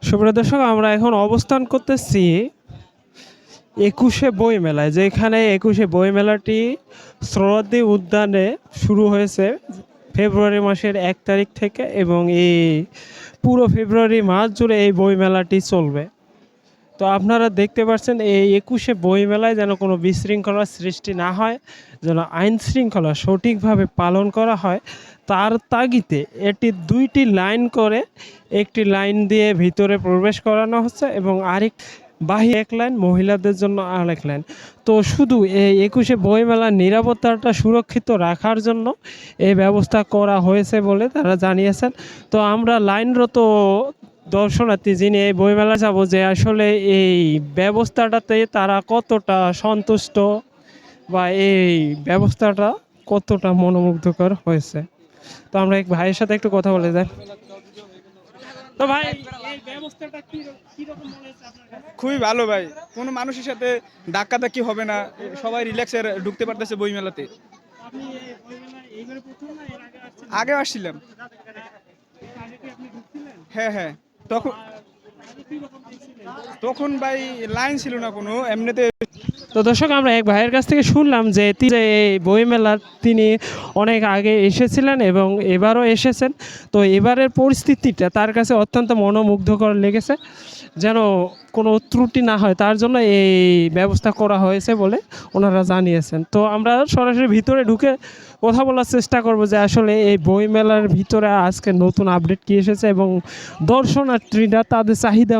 সুপ্রিয় দর্শক, আমরা এখন অবস্থান করতেছি 21শে বই মেলায়, যেখানে 21শে বই মেলাটি সোহরাওয়ার্দী উদ্যানে শুরু হয়েছে ফেব্রুয়ারি মাসের 1 তারিখ থেকে, এবং এই পুরো ফেব্রুয়ারি মাস জুড়ে এই বই মেলাটি চলবে। তো আপনারা দেখতে পাচ্ছেন এই 21শে বই মেলায় যেন কোনো বিশৃঙ্খলার সৃষ্টি না হয়, যেন আইন শৃঙ্খলা সঠিকভাবে পালন করা হয়, তার তাগিদে এটি 2টি লাইন করে, একটি লাইন দিয়ে ভিতরে প্রবেশ করানো হচ্ছে এবং আরেক বাহির এক লাইন, মহিলাদের জন্য আরেক লাইন। তো শুধু এই 21শে বইমেলার নিরাপত্তাটা সুরক্ষিত রাখার জন্য এই ব্যবস্থা করা হয়েছে বলে তারা জানিয়েছেন। তো আমরা লাইনরত দর্শনার্থী যিনি এই বইমেলা যাব, যে আসলে এই ব্যবস্থাটাতে তারা কতটা সন্তুষ্ট বা এই ব্যবস্থাটা কতটা মনোমুগ্ধকর হয়েছে। তো আমরা এক ভাইয়ের সাথে একটু কথা বলে যাই। তো ভাই, এই ব্যবস্থাটা কিরকম মনে হচ্ছে আপনার কাছে? খুবই ভালো ভাই, কোনো মানুষের সাথে ধাক্কাধাক্কি হবে না, সবাই রিল্যাক্সে ঢুকতে পারতেছে বই মেলাতে। আপনি এই বইমেলায় এইবারে প্রথম না এর আগে আসছেন? আগে আসছিলাম। এর আগে কি আপনি ঢুকছিলেন? হ্যাঁ হ্যাঁ, তখন আগে কিরকম দেখছিলেন? তখন ভাই লাইন ছিল না কোনো, এমনিতে। তো দর্শক, আমরা এক ভাইয়ের কাছ থেকে শুনলাম যে তিনি এই বইমেলার তিনি অনেক আগে এসেছিলেন এবং এবারও এসেছেন। তো এবারের পরিস্থিতিটা তার কাছে অত্যন্ত মনোমুগ্ধকর লেগেছে, যেন কোনো ত্রুটি না হয় তার জন্য এই ব্যবস্থা করা হয়েছে বলে ওনারা জানিয়েছেন। তো আমরা সরাসরি ভিতরে ঢুকে কথা বলার চেষ্টা করব যে আসলে এই বইমেলার ভিতরে আজকে নতুন আপডেট কী এসেছে এবং দর্শনার্থীরা তাদের চাহিদা